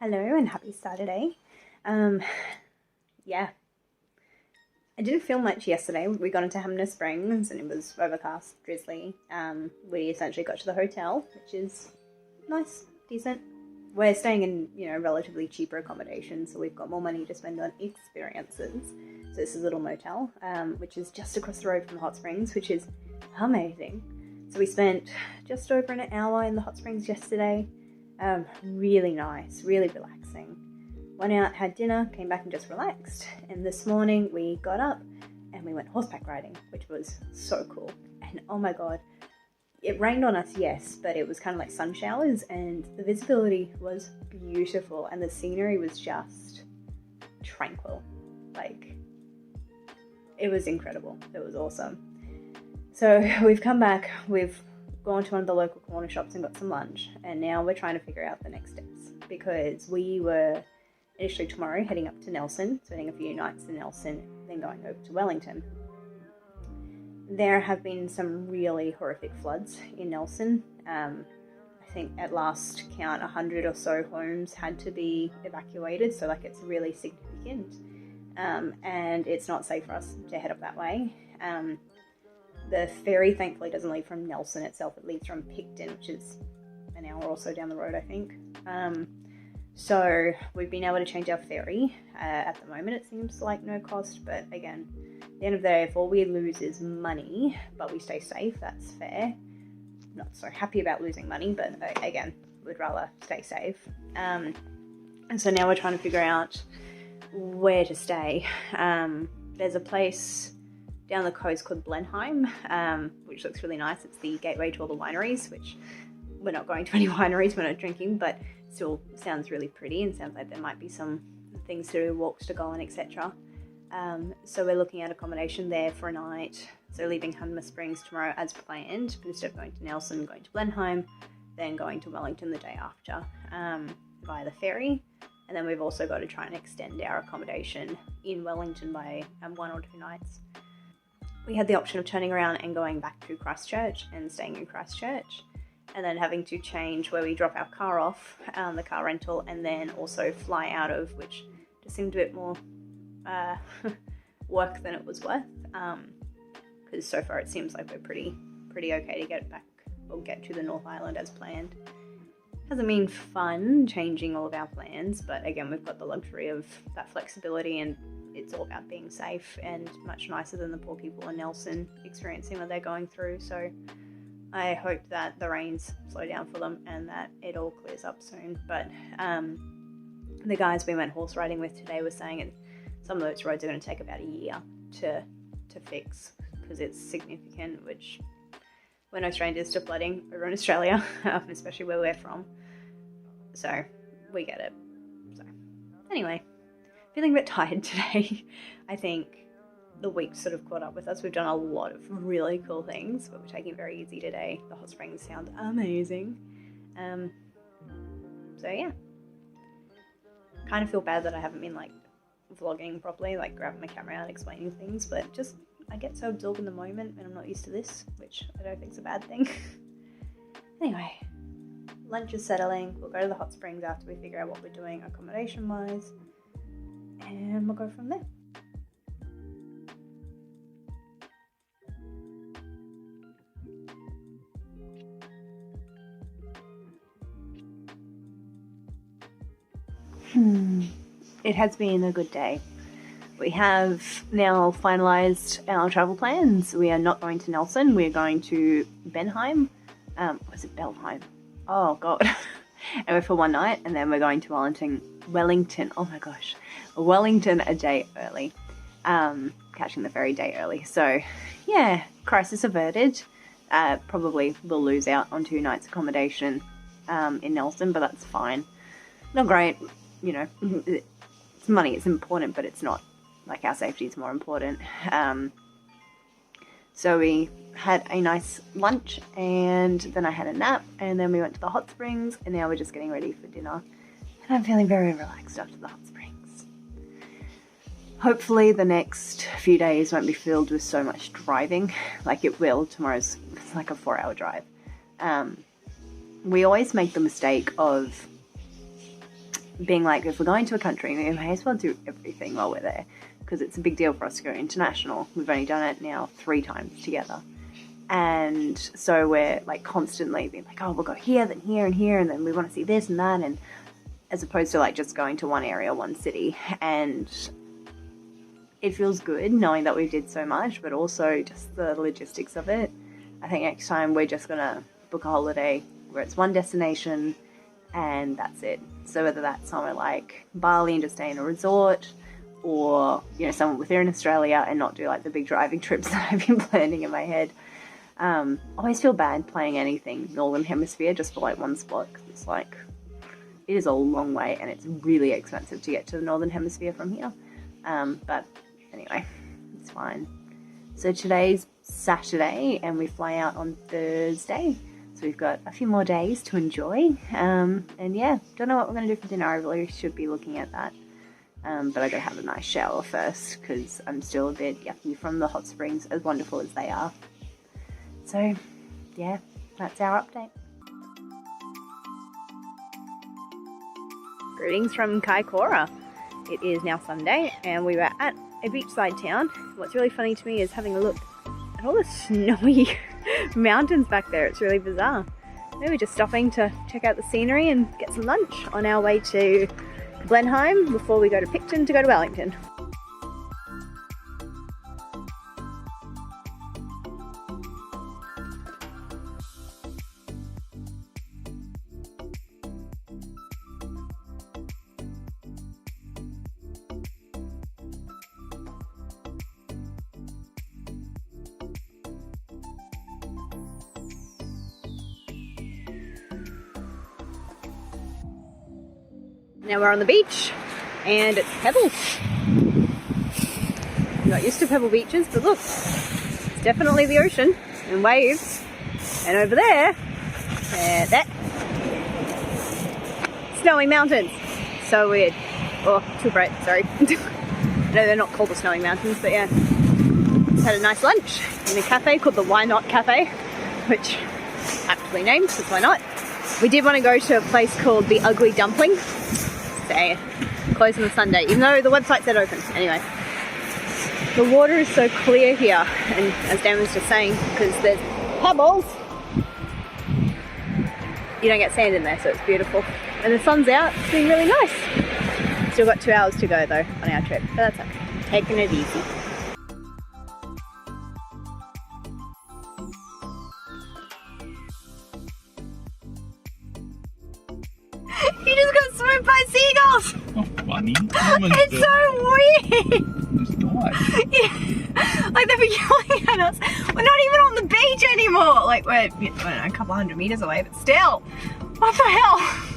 Hello and happy Saturday. Yeah, I didn't feel much yesterday. We got into Hanmer Springs and it was overcast, drizzly. We essentially got to the hotel, which is nice, decent. We're staying in, relatively cheaper accommodation, so we've got more money to spend on experiences. So this is a little motel, which is just across the road from the hot springs, which is amazing. So we spent just over an hour in the hot springs yesterday. Really nice, really relaxing. Went out, had dinner, came back and just relaxed. And this morning we got up and we went horseback riding, which was so cool. And oh my god, it rained on us, yes, but it was kind of like sun showers and the visibility was beautiful and the scenery was just tranquil. Like, it was incredible. It was awesome. So we've come back, we've gone to one of the local corner shops and got some lunch, and now we're trying to figure out the next steps because we were initially tomorrow heading up to Nelson, spending a few nights in Nelson, then going over to Wellington. There have been some really horrific floods in Nelson. I think at last count 100 or so homes had to be evacuated, so like it's really significant, and it's not safe for us to head up that way. The ferry thankfully doesn't leave from Nelson itself, it leaves from Picton, which is an hour or so down the road, I think. So we've been able to change our ferry. At the moment it seems like no cost, but again, at the end of the day, if all we lose is money, but we stay safe, that's fair. Not so happy about losing money, but again, we'd rather stay safe. And so now we're trying to figure out where to stay. There's a place down the coast called Blenheim, which looks really nice. It's the gateway to all the wineries, which we're not going to any wineries, we're not drinking, but still sounds really pretty and sounds like there might be some things to do, walks to go on, etc. So we're looking at accommodation there for a night. So leaving Hanmer Springs tomorrow as planned, but instead of going to Nelson, going to Blenheim, then going to Wellington the day after via the ferry. And then we've also got to try and extend our accommodation in Wellington by 1 or 2 nights. We had the option of turning around and going back to Christchurch and staying in Christchurch, and then having to change where we drop our car off, the car rental, and then also fly out of, which just seemed a bit more work than it was worth, because so far it seems like we're pretty okay to get back or get to the North Island as planned. Hasn't been fun changing all of our plans, but again, we've got the luxury of that flexibility, and it's all about being safe and much nicer than the poor people in Nelson experiencing what they're going through. So I hope that the rains slow down for them and that it all clears up soon. But the guys we went horse riding with today were saying some of those roads are going to take about a year to fix because it's significant, which we're no strangers to flooding over in Australia, especially where we're from. So we get it. So anyway, feeling a bit tired today. I think the week sort of caught up with us. We've done a lot of really cool things, but we're taking it very easy today. The hot springs sound amazing. So yeah. Kind of feel bad that I haven't been like vlogging properly, like grabbing my camera out and explaining things, but just I get so absorbed in the moment and I'm not used to this, which I don't think is a bad thing. Anyway, lunch is settling. We'll go to the hot springs after we figure out what we're doing accommodation wise, and we'll go from there. It has been a good day. We have now finalised our travel plans. We are not going to Nelson. We are going to Blenheim. Was it Blenheim? Oh god. And we're for one night, and then we're going to Wellington. Oh my gosh. Wellington a day early. Catching the ferry a day early. So yeah, crisis averted. Probably will lose out on 2 nights accommodation in Nelson, but that's fine. Not great, it's money, it's important, but it's not like our safety is more important. So we had a nice lunch, and then I had a nap, and then we went to the hot springs, and now we're just getting ready for dinner. And I'm feeling very relaxed after the hot springs. Hopefully the next few days won't be filled with so much driving, like it will. It's like a 4-hour drive. We always make the mistake of being like, if we're going to a country, we may as well do everything while we're there, because it's a big deal for us to go international. We've only done it now 3 times together. And so we're like constantly being like, oh, we'll go here, then here and here, and then we want to see this and that, and as opposed to like just going to one area, one city. And it feels good knowing that we did so much, but also just the logistics of it. I think next time we're just gonna book a holiday where it's one destination and that's it. So whether that's somewhere like Bali and just stay in a resort, or, you know, somewhere within Australia and not do like the big driving trips that I've been planning in my head. I always feel bad playing anything Northern Hemisphere just for like one spot, because it's like, it is a long way and it's really expensive to get to the Northern Hemisphere from here. But anyway, it's fine. So today's Saturday and we fly out on Thursday. So we've got a few more days to enjoy. And yeah, don't know what we're going to do for dinner. I really should be looking at that. But I gotta have a nice shower first, because I'm still a bit yucky from the hot springs, as wonderful as they are. So yeah, that's our update. Greetings from Kaikoura. It is now Sunday and we were at a beachside town. What's really funny to me is having a look at all the snowy mountains back there. It's really bizarre. We were just stopping to check out the scenery and get some lunch on our way to Blenheim before we go to Picton to go to Wellington. Now we're on the beach and it's pebbles. I'm not used to pebble beaches, but look, it's definitely the ocean and waves. And over there, that snowy mountains. So weird. Oh, too bright, sorry. No, they're not called the snowy mountains, but yeah. Just had a nice lunch in a cafe called the Why Not Cafe, which aptly named, because why not? We did want to go to a place called the Ugly Dumpling. Say closed on a Sunday, even though the website said open. Anyway, the water is so clear here, and as Dan was just saying, because there's pebbles, you don't get sand in there, so it's beautiful. And the sun's out, it's been really nice. Still got 2 hours to go though on our trip, but that's okay. Taking it easy. You just got swooped by seagulls! Not funny. It's so weird! Just died. Yeah. Like they've been yelling at us. We're not even on the beach anymore! Like we're, I don't know, a couple hundred meters away, but still! What the hell?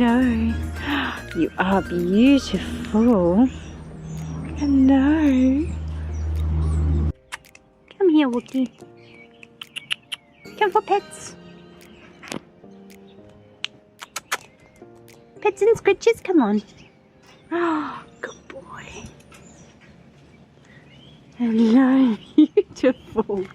Hello. You are beautiful. Hello. Come here, Wookie. Come for pets. Pets and scritches, come on. Oh, good boy. Hello, beautiful.